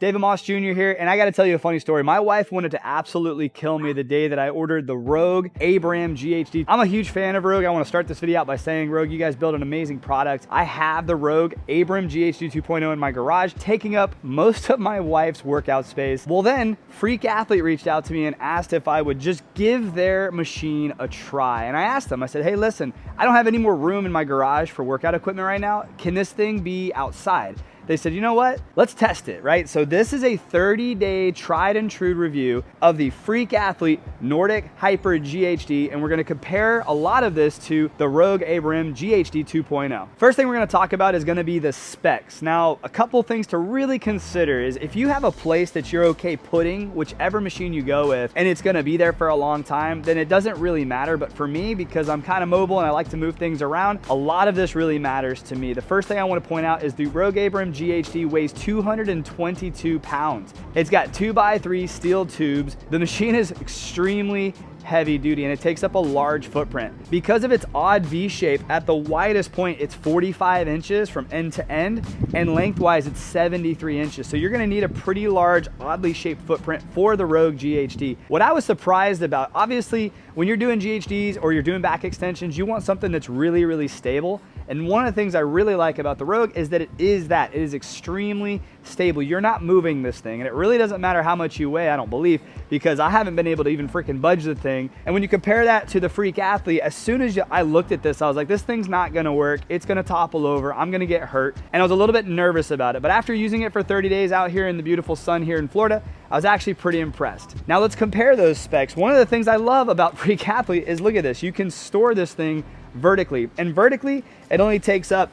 David Moss Jr. here, and I gotta tell you a funny story. My wife wanted to absolutely kill me the day that I ordered the Rogue Abram GHD. I'm a huge fan of Rogue. I wanna start this video out by saying, Rogue, you guys build an amazing product. I have the Rogue Abram GHD 2.0 in my garage, taking up most of my wife's workout space. Well then, Freak Athlete reached out to me and asked if I would just give their machine a try. And I asked them, I said, hey, listen, I don't have any more room in my garage for workout equipment right now. Can this thing be outside? They said, you know what? Let's test it, right? So this is a 30-day tried and true review of the Freak Athlete Nordic Hyper GHD, and we're gonna compare a lot of this to the Rogue Abram GHD 2.0. First thing we're gonna talk about is gonna be the specs. Now, a couple things to really consider is if you have a place that you're okay putting whichever machine you go with, and it's gonna be there for a long time, then it doesn't really matter. But for me, because I'm kind of mobile and I like to move things around, a lot of this really matters to me. The first thing I wanna point out is the Rogue Abram GHD weighs 222 pounds. It's got 2x3 steel tubes. The machine is extremely heavy duty and it takes up a large footprint. Because of its odd V shape, at the widest point it's 45 inches from end to end, and lengthwise it's 73 inches. So you're gonna need a pretty large, oddly shaped footprint for the Rogue GHD. What I was surprised about, obviously when you're doing GHDs or you're doing back extensions, you want something that's really, really stable. And one of the things I really like about the Rogue is that it is extremely stable. You're not moving this thing, and it really doesn't matter how much you weigh, I don't believe, because I haven't been able to even freaking budge the thing. And when you compare that to the Freak Athlete, as soon as I looked at this, I was like, this thing's not gonna work. It's gonna topple over, I'm gonna get hurt. And I was a little bit nervous about it. But after using it for 30 days out here in the beautiful sun here in Florida, I was actually pretty impressed. Now let's compare those specs. One of the things I love about Freak Athlete is, look at this, you can store this thing vertically, and vertically it only takes up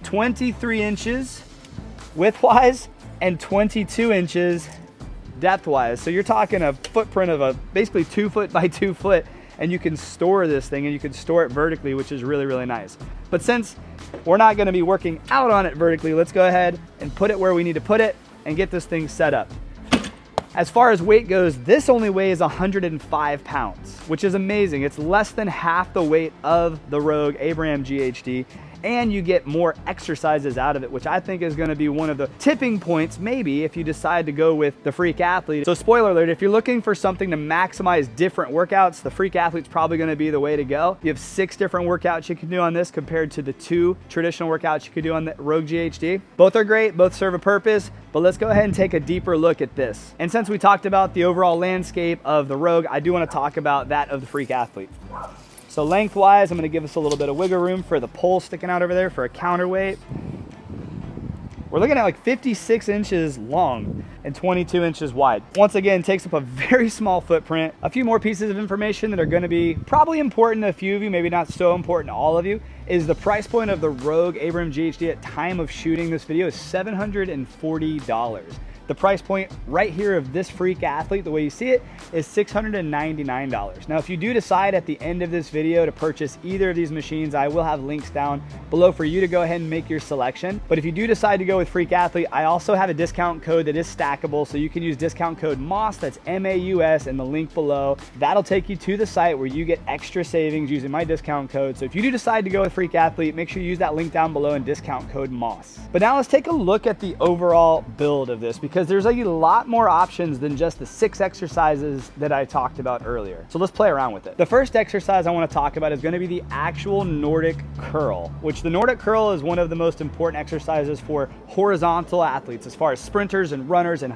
23 inches widthwise and 22 inches depthwise. So you're talking a footprint of basically 2 foot by 2 foot, and you can store this thing and you can store it vertically, which is really, really nice. But since we're not going to be working out on it vertically, let's go ahead and put it where we need to put it and get this thing set up. As far as weight goes, this only weighs 105 pounds, which is amazing. It's less than half the weight of the Rogue Abram GHD, and you get more exercises out of it, which I think is gonna be one of the tipping points, maybe, if you decide to go with the Freak Athlete. So spoiler alert, if you're looking for something to maximize different workouts, the Freak Athlete's probably gonna be the way to go. You have 6 different workouts you can do on this compared to the 2 traditional workouts you could do on the Rogue GHD. Both are great, both serve a purpose, but let's go ahead and take a deeper look at this. And since we talked about the overall landscape of the Rogue, I do wanna talk about that of the Freak Athlete. So lengthwise, I'm gonna give us a little bit of wiggle room for the pole sticking out over there for a counterweight. We're looking at like 56 inches long and 22 inches wide. Once again, takes up a very small footprint. A few more pieces of information that are gonna be probably important to a few of you, maybe not so important to all of you, is the price point of the Rogue Abram GHD at time of shooting this video is $740. The price point right here of this Freak Athlete, the way you see it, is $699. Now, if you do decide at the end of this video to purchase either of these machines, I will have links down below for you to go ahead and make your selection. But if you do decide to go with Freak Athlete, I also have a discount code that is stackable, so you can use discount code MAUS, that's M-A-U-S, in the link below. That'll take you to the site where you get extra savings using my discount code. So if you do decide to go with Freak Athlete, make sure you use that link down below and discount code MAUS. But now let's take a look at the overall build of this, because there's a lot more options than just the 6 exercises that I talked about earlier. So let's play around with it. The first exercise I want to talk about is going to be the actual Nordic curl, which the Nordic curl is one of the most important exercises for horizontal athletes, as far as sprinters and runners and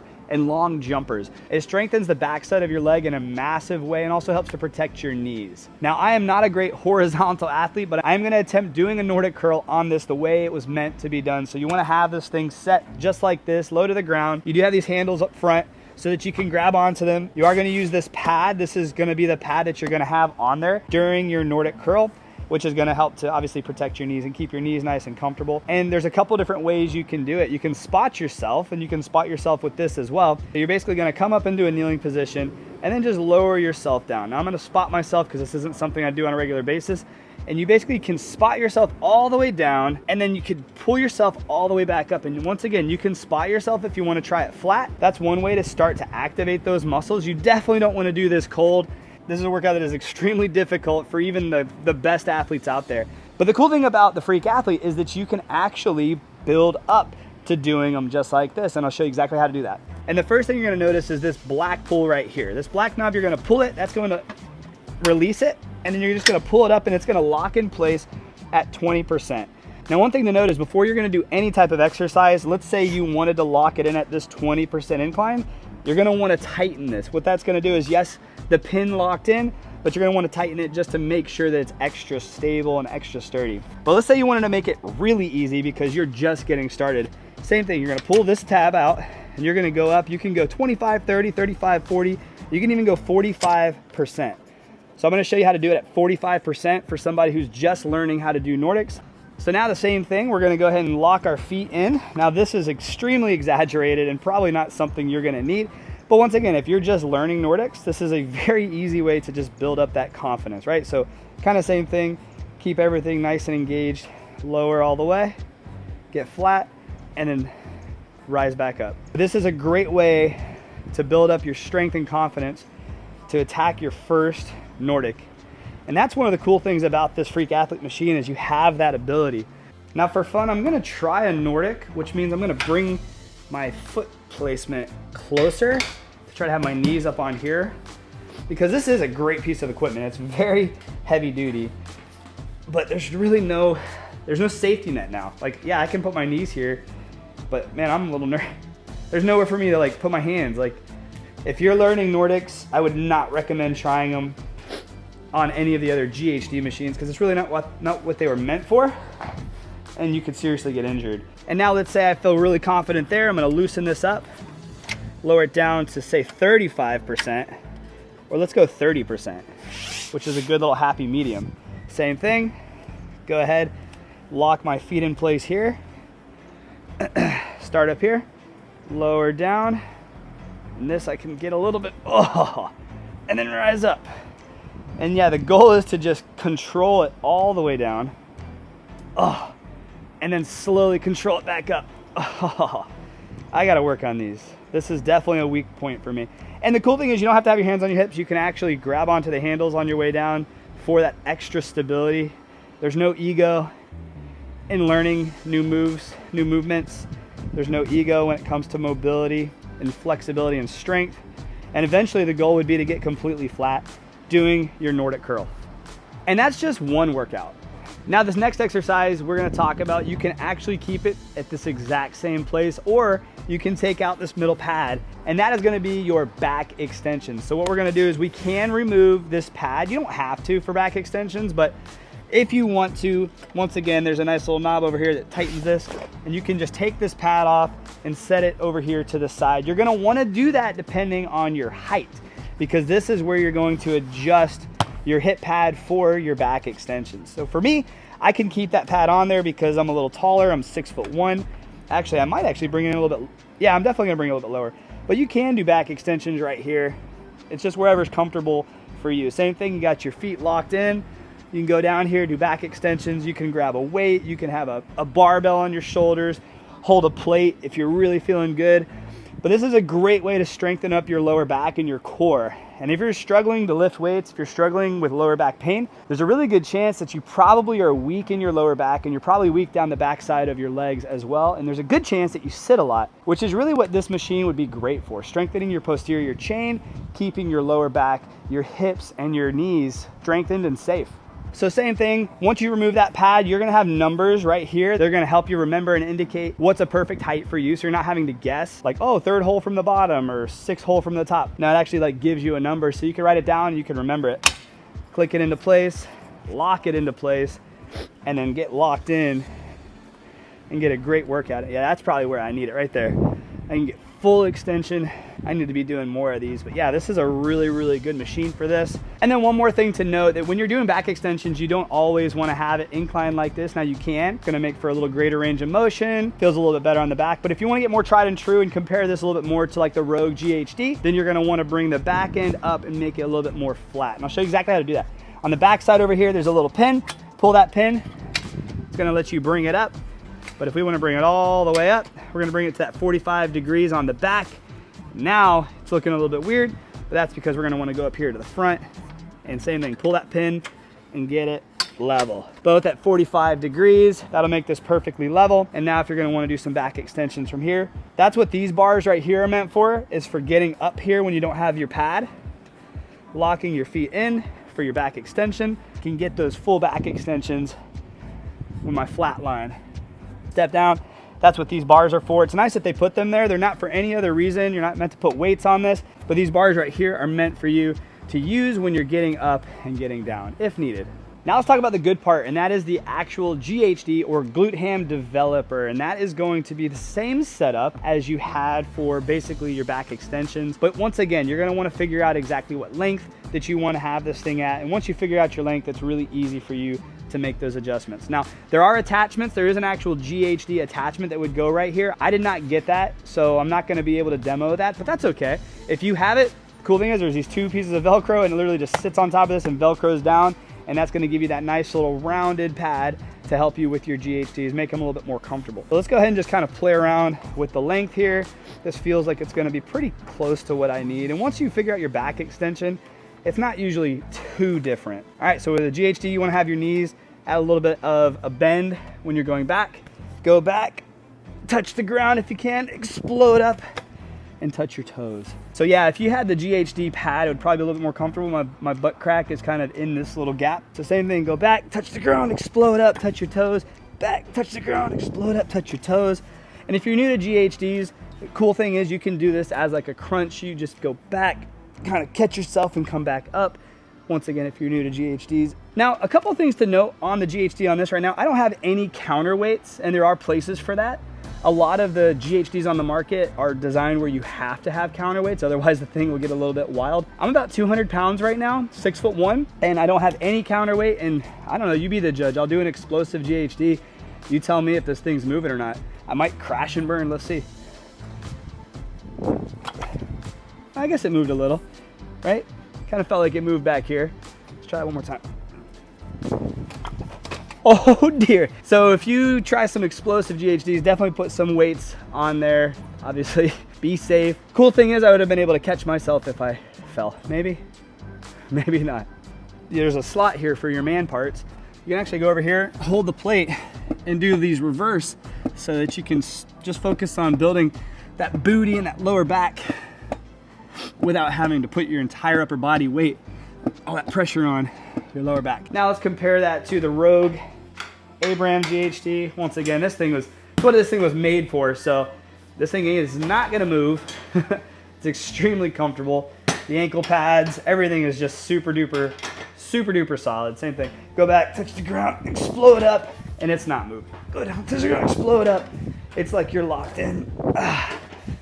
long jumpers. It strengthens the backside of your leg in a massive way and also helps to protect your knees. Now, I am not a great horizontal athlete, but I'm gonna attempt doing a Nordic curl on this the way it was meant to be done. So you wanna have this thing set just like this, low to the ground. You do have these handles up front so that you can grab onto them. You are gonna use this pad. This is gonna be the pad that you're gonna have on there during your Nordic curl, which is gonna help to obviously protect your knees and keep your knees nice and comfortable. And there's a couple different ways you can do it. You can spot yourself, and you can spot yourself with this as well. So you're basically gonna come up into a kneeling position and then just lower yourself down. Now I'm gonna spot myself because this isn't something I do on a regular basis. And you basically can spot yourself all the way down, and then you could pull yourself all the way back up. And once again, you can spot yourself if you wanna try it flat. That's one way to start to activate those muscles. You definitely don't wanna do this cold. This is a workout that is extremely difficult for even the best athletes out there. But the cool thing about the Freak Athlete is that you can actually build up to doing them just like this, and I'll show you exactly how to do that. And the first thing you're gonna notice is this black pull right here. This black knob, you're gonna pull it, that's going to release it, and then you're just gonna pull it up and it's gonna lock in place at 20%. Now, one thing to note is before you're gonna do any type of exercise, let's say you wanted to lock it in at this 20% incline, you're gonna wanna tighten this. What that's gonna do is, yes, the pin locked in, but you're gonna wanna tighten it just to make sure that it's extra stable and extra sturdy. But let's say you wanted to make it really easy because you're just getting started. Same thing, you're gonna pull this tab out and you're gonna go up. You can go 25, 30, 35, 40. You can even go 45%. So I'm gonna show you how to do it at 45% for somebody who's just learning how to do Nordics. So now the same thing, we're gonna go ahead and lock our feet in. Now this is extremely exaggerated and probably not something you're gonna need. But once again, if you're just learning Nordics, this is a very easy way to just build up that confidence, right? So kind of same thing, keep everything nice and engaged, lower all the way, get flat, and then rise back up. This is a great way to build up your strength and confidence to attack your first Nordic. And that's one of the cool things about this Freak Athlete machine is you have that ability. Now for fun, I'm gonna try a Nordic, which means I'm gonna bring my foot placement closer to try to have my knees up on here, because this is a great piece of equipment. It's very heavy duty, but there's really no safety net now. Like, yeah, I can put my knees here, but man, I'm a little nervous. There's nowhere for me to like put my hands. Like, if you're learning Nordics, I would not recommend trying them on any of the other GHD machines because it's really not what they were meant for, and you could seriously get injured. And now let's say I feel really confident there. I'm gonna loosen this up, lower it down to say 35%, or let's go 30%, which is a good little happy medium. Same thing, go ahead, lock my feet in place here, start up here, lower down, and this I can get a little bit, and then rise up. And yeah, the goal is to just control it all the way down, and then slowly control it back up. I gotta work on these. This is definitely a weak point for me. And the cool thing is you don't have to have your hands on your hips. You can actually grab onto the handles on your way down for that extra stability. There's no ego in learning new moves, new movements. There's no ego when it comes to mobility and flexibility and strength. And eventually the goal would be to get completely flat doing your Nordic curl. And that's just one workout. Now this next exercise we're gonna talk about, you can actually keep it at this exact same place, or you can take out this middle pad, and that is gonna be your back extension. So what we're gonna do is we can remove this pad. You don't have to for back extensions, but if you want to, once again, there's a nice little knob over here that tightens this, and you can just take this pad off and set it over here to the side. You're gonna wanna do that depending on your height, because this is where you're going to adjust your hip pad for your back extensions. So for me, I can keep that pad on there because I'm a little taller. I'm 6'1". Actually, I might actually bring it in a little bit. Yeah, I'm definitely gonna bring it a little bit lower. But you can do back extensions right here. It's just wherever's comfortable for you. Same thing, you got your feet locked in. You can go down here, do back extensions. You can grab a weight. You can have a barbell on your shoulders, hold a plate if you're really feeling good. But this is a great way to strengthen up your lower back and your core. And if you're struggling to lift weights, if you're struggling with lower back pain, there's a really good chance that you probably are weak in your lower back, and you're probably weak down the backside of your legs as well. And there's a good chance that you sit a lot, which is really what this machine would be great for. Strengthening your posterior chain, keeping your lower back, your hips, and your knees strengthened and safe. So same thing, once you remove that pad, you're gonna have numbers right here. They're gonna help you remember and indicate what's a perfect height for you. So you're not having to guess like, oh, 3rd hole from the bottom or 6th hole from the top. Now it actually like gives you a number so you can write it down and you can remember it. Click it into place, lock it into place, and then get locked in and get a great workout. Yeah, that's probably where I need it right there. I can get full extension. I need to be doing more of these, but yeah, this is a really, really good machine for this. And then one more thing to note, that when you're doing back extensions, you don't always want to have it inclined like this. Now you can, it's gonna make for a little greater range of motion, feels a little bit better on the back. But if you want to get more tried and true and compare this a little bit more to like the Rogue GHD, then you're gonna want to bring the back end up and make it a little bit more flat. And I'll show you exactly how to do that. On the back side over here, there's a little pin. Pull that pin, it's gonna let you bring it up. But if we want to bring it all the way up, we're gonna bring it to that 45 degrees on the back. Now it's looking a little bit weird, but that's because we're gonna want to go up here to the front, and same thing, pull that pin and get it level. Both at 45 degrees. That'll make this perfectly level. And now if you're gonna wanna do some back extensions from here, that's what these bars right here are meant for, is for getting up here when you don't have your pad, locking your feet in for your back extension. You can get those full back extensions with my flat line. Step down. That's what these bars are for. It's nice that they put them there. They're not for any other reason. You're not meant to put weights on this, but these bars right here are meant for you to use when you're getting up and getting down if needed. Now let's talk about the good part, and that is the actual GHD or glute ham developer. And that is going to be the same setup as you had for basically your back extensions. But once again, you're gonna wanna figure out exactly what length that you wanna have this thing at. And once you figure out your length, it's really easy for you to make those adjustments. Now, there are attachments. There is an actual GHD attachment that would go right here. I did not get that, so I'm not gonna be able to demo that, but that's okay. If you have it, cool thing is there's these two pieces of Velcro and it literally just sits on top of this and Velcros down, and that's gonna give you that nice little rounded pad to help you with your GHDs, make them a little bit more comfortable. So let's go ahead and just kind of play around with the length here. This feels like it's gonna be pretty close to what I need. And once you figure out your back extension, it's not usually too different. All right, so with a GHD, you wanna have your knees at a little bit of a bend when you're going back. Go back, touch the ground if you can, explode up, and touch your toes. So yeah, if you had the GHD pad, it would probably be a little bit more comfortable. My butt crack is kind of in this little gap. So same thing, go back, touch the ground, explode up, touch your toes, back, touch the ground, explode up, touch your toes. And if you're new to GHDs, the cool thing is you can do this as like a crunch. You just go back, kind of catch yourself and come back up. Once again, if you're new to GHDs. Now, a couple of things to note on the GHD on this right now. I don't have any counterweights, and there are places for that. A lot of the GHDs on the market are designed where you have to have counterweights, otherwise the thing will get a little bit wild. I'm about 200 pounds right now, 6'1", and I don't have any counterweight, and I don't know, you be the judge. I'll do an explosive GHD. You tell me if this thing's moving or not. I might crash and burn, let's see. I guess it moved a little, right? Kind of felt like it moved back here. Let's try it one more time. Oh dear. So if you try some explosive GHDs, definitely put some weights on there. Obviously, be safe. Cool thing is I would have been able to catch myself if I fell. Maybe, maybe not. There's a slot here for your man parts. You can actually go over here, hold the plate, and do these reverse so that you can just focus on building that booty and that lower back without having to put your entire upper body weight, all that pressure on your lower back. Now let's compare that to the Rogue Abram GHD. Once again, this thing was what this thing was made for. So this thing is not gonna move. It's extremely comfortable. The ankle pads, everything is just super duper solid. Same thing. Go back, touch the ground, explode up, and it's not moving. Go down, touch the ground, explode up. It's like you're locked in.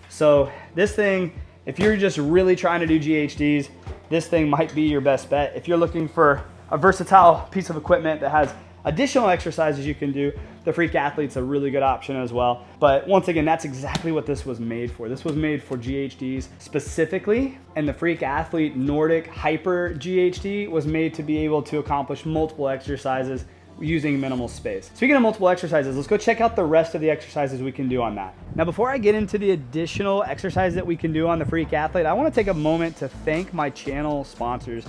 So this thing, if you're just really trying to do GHDs, this thing might be your best bet. If you're looking for a versatile piece of equipment that has additional exercises you can do, the Freak Athlete's a really good option as well. But once again, that's exactly what this was made for. This was made for GHDs specifically, and the Freak Athlete Nordic Hyper GHD was made to be able to accomplish multiple exercises using minimal space. Speaking of multiple exercises, let's go check out the rest of the exercises we can do on that. Now, before I get into the additional exercises that we can do on the Freak Athlete, I want to take a moment to thank my channel sponsors,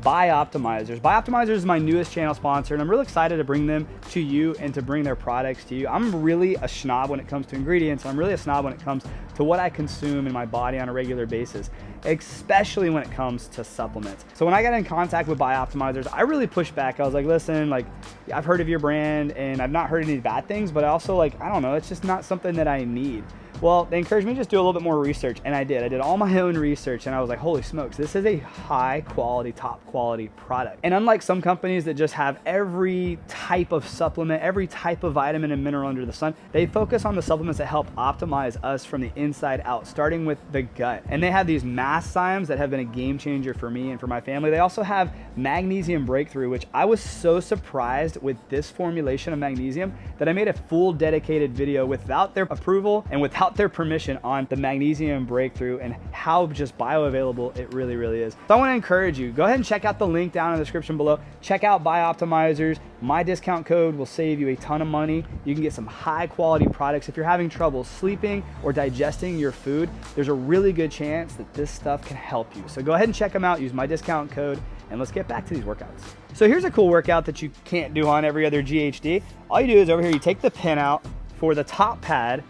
BIOptimizers. BIOptimizers is my newest channel sponsor, and I'm really excited to bring them to you and to bring their products to you. I'm really a snob when it comes to ingredients. I'm really a snob when it comes to what I consume in my body on a regular basis, especially when it comes to supplements. So when I got in contact with BIOptimizers, I really pushed back. I was like, listen, like, I've heard of your brand and I've not heard any bad things, but I also, like, I don't know, it's just not something that I need. Well, they encouraged me to just do a little bit more research, and I did. I did all my own research, and I was like, holy smokes, this is a high quality, top quality product. And unlike some companies that just have every type of supplement, every type of vitamin and mineral under the sun, they focus on the supplements that help optimize us from the inside out, starting with the gut. And they have these masszymes that have been a game changer for me and for my family. They also have magnesium breakthrough, which I was so surprised with this formulation of magnesium that I made a full dedicated video without their approval and without without their permission on the magnesium breakthrough and how just bioavailable it really, really is. So I want to encourage you, go ahead and check out the link down in the description below. Check out BIOptimizers. My discount code will save you a ton of money. You can get some high quality products. If you're having trouble sleeping or digesting your food, there's a really good chance that this stuff can help you. So go ahead and check them out, use my discount code, and let's get back to these workouts. So here's a cool workout that you can't do on every other GHD. All you do is over here, you take the pin out for the top pad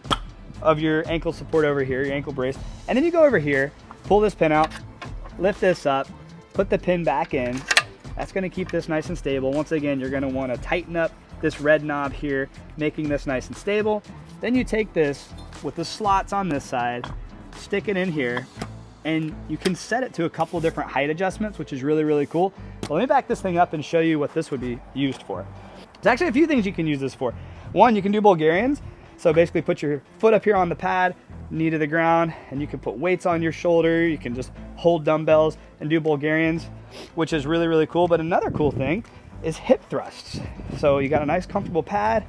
of your ankle support over here, your ankle brace, and then you go over here, pull this pin out, lift this up, put the pin back in. That's gonna keep this nice and stable. Once again, you're gonna wanna tighten up this red knob here, making this nice and stable. Then you take this with the slots on this side, stick it in here, and you can set it to a couple different height adjustments, which is really, really cool. But let me back this thing up and show you what this would be used for. There's actually a few things you can use this for. One, you can do Bulgarians. So basically put your foot up here on the pad, knee to the ground, and you can put weights on your shoulder. You can just hold dumbbells and do Bulgarians, which is really, really cool. But another cool thing is hip thrusts. So you got a nice comfortable pad,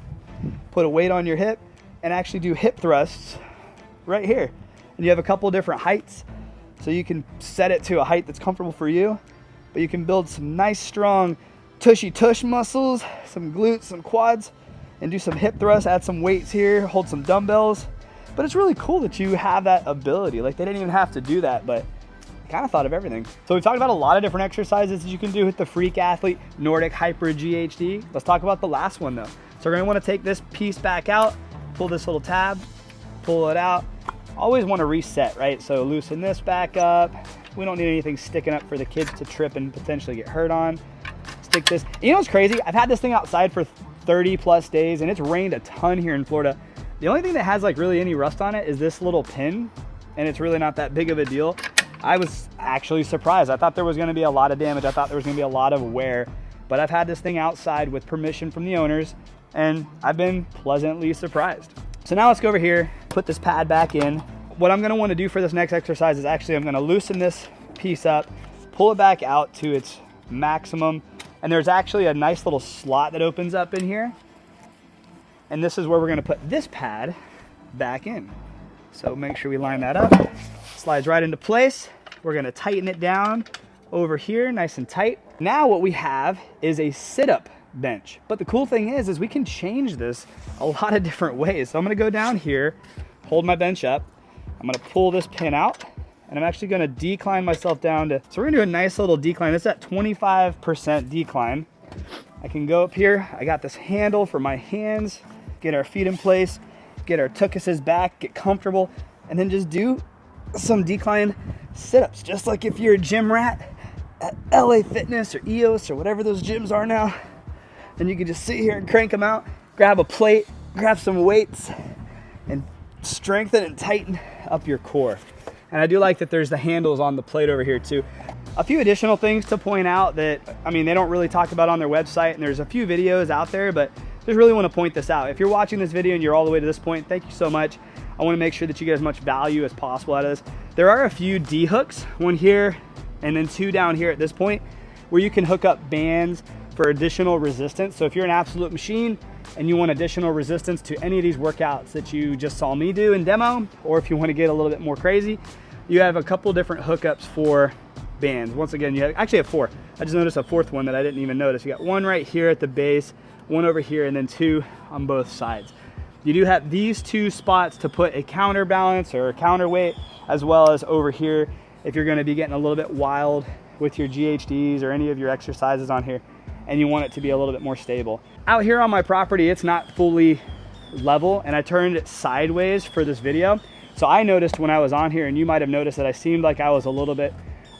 put a weight on your hip, and actually do hip thrusts right here. And you have a couple different heights. So you can set it to a height that's comfortable for you, but you can build some nice, strong tushy tush muscles, some glutes, some quads, and do some hip thrusts, add some weights here, hold some dumbbells. But it's really cool that you have that ability. Like, they didn't even have to do that, but I kind of thought of everything. So we've talked about a lot of different exercises that you can do with the freak athlete Nordic Hyper GHD. Let's talk about the last one though. So we're gonna wanna take this piece back out, pull this little tab, pull it out. Always wanna reset, right? So loosen this back up. We don't need anything sticking up for the kids to trip and potentially get hurt on. Stick this, you know what's crazy? I've had this thing outside for 30 plus days and it's rained a ton here in Florida. The only thing that has like really any rust on it is this little pin, and it's really not that big of a deal. I was actually surprised. I thought there was gonna be a lot of damage. I thought there was gonna be a lot of wear, but I've had this thing outside with permission from the owners and I've been pleasantly surprised. So now let's go over here, put this pad back in. What I'm gonna wanna do for this next exercise is actually I'm gonna loosen this piece up, pull it back out to its maximum, and there's actually a nice little slot that opens up in here. And this is where we're gonna put this pad back in. So make sure we line that up. Slides right into place. We're gonna tighten it down over here, nice and tight. Now what we have is a sit-up bench. But the cool thing is we can change this a lot of different ways. So I'm gonna go down here, hold my bench up. I'm gonna pull this pin out, and I'm actually gonna decline myself down to, so we're gonna do a nice little decline. It's at 25% decline. I can go up here. I got this handle for my hands, get our feet in place, get our tuchuses back, get comfortable, and then just do some decline sit-ups, just like if you're a gym rat at LA Fitness or EOS or whatever those gyms are now. And you can just sit here and crank them out, grab a plate, grab some weights, and strengthen and tighten up your core. And I do like that there's the handles on the plate over here too. A few additional things to point out that, I mean, they don't really talk about on their website, and there's a few videos out there, but just really want to point this out. If you're watching this video and you're all the way to this point, thank you so much. I want to make sure that you get as much value as possible out of this. There are a few D hooks, one here and then two down here at this point, where you can hook up bands for additional resistance. So if you're an absolute machine and you want additional resistance to any of these workouts that you just saw me do in demo, or if you want to get a little bit more crazy, you have a couple different hookups for bands. Once again, you actually have four. I just noticed a fourth one that I didn't even notice. You got one right here at the base, one over here, and then two on both sides. You do have these two spots to put a counterbalance or a counterweight, as well as over here if you're going to be getting a little bit wild with your GHDs or any of your exercises on here and you want it to be a little bit more stable. Out here on my property, it's not fully level, and I turned it sideways for this video. So I noticed when I was on here, and you might have noticed that I seemed like I was a little bit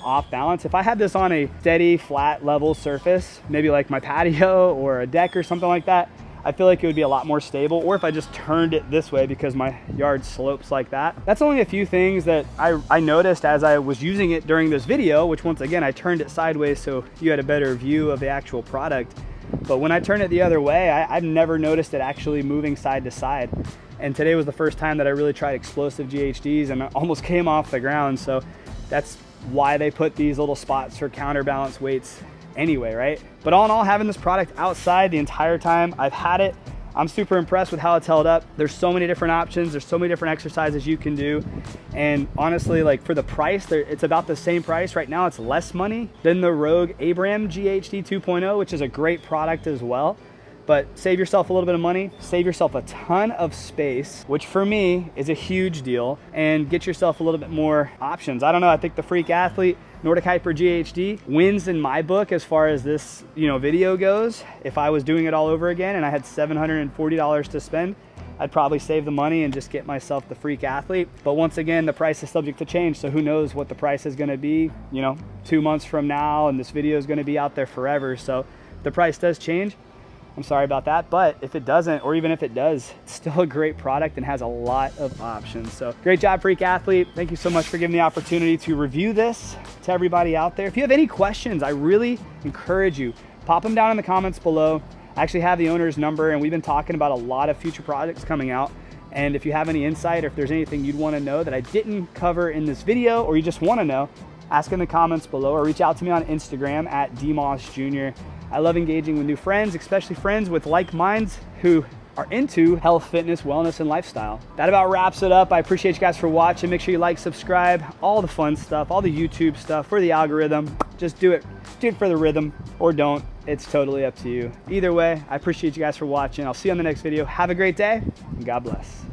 off balance. If I had this on a steady, flat, level surface, maybe like my patio or a deck or something like that, I feel like it would be a lot more stable. Or if I just turned it this way because my yard slopes like that. That's only a few things that I noticed as I was using it during this video, which once again, I turned it sideways so you had a better view of the actual product. But when I turn it the other way, I've never noticed it actually moving side to side. And today was the first time that I really tried explosive GHDs and I almost came off the ground. So that's why they put these little spots for counterbalance weights anyway, right? But all in all, having this product outside the entire time I've had it, I'm super impressed with how it's held up. There's so many different options. There's so many different exercises you can do. And honestly, like for the price, it's about the same price. Right now it's less money than the Rogue Abram GHD 2.0, which is a great product as well. But save yourself a little bit of money, save yourself a ton of space, which for me is a huge deal, and get yourself a little bit more options. I don't know, I think the Freak Athlete Nordic Hyper GHD wins in my book as far as this, video goes. If I was doing it all over again and I had $740 to spend, I'd probably save the money and just get myself the Freak Athlete. But once again, the price is subject to change, so who knows what the price is gonna be, 2 months from now, and this video is gonna be out there forever. So if the price does change, I'm sorry about that, but if it doesn't, or even if it does, it's still a great product and has a lot of options. So great job, Freak Athlete. Thank you so much for giving me the opportunity to review this to everybody out there. If you have any questions, I really encourage you, pop them down in the comments below. I actually have the owner's number, and we've been talking about a lot of future projects coming out. And if you have any insight, or if there's anything you'd want to know that I didn't cover in this video, or you just want to know, ask in the comments below, or reach out to me on Instagram at DMossJr. I love engaging with new friends, especially friends with like minds who are into health, fitness, wellness, and lifestyle. That about wraps it up. I appreciate you guys for watching. Make sure you like, subscribe, all the fun stuff, all the YouTube stuff for the algorithm. Just do it for the rhythm, or don't. It's totally up to you. Either way, I appreciate you guys for watching. I'll see you on the next video. Have a great day, and God bless.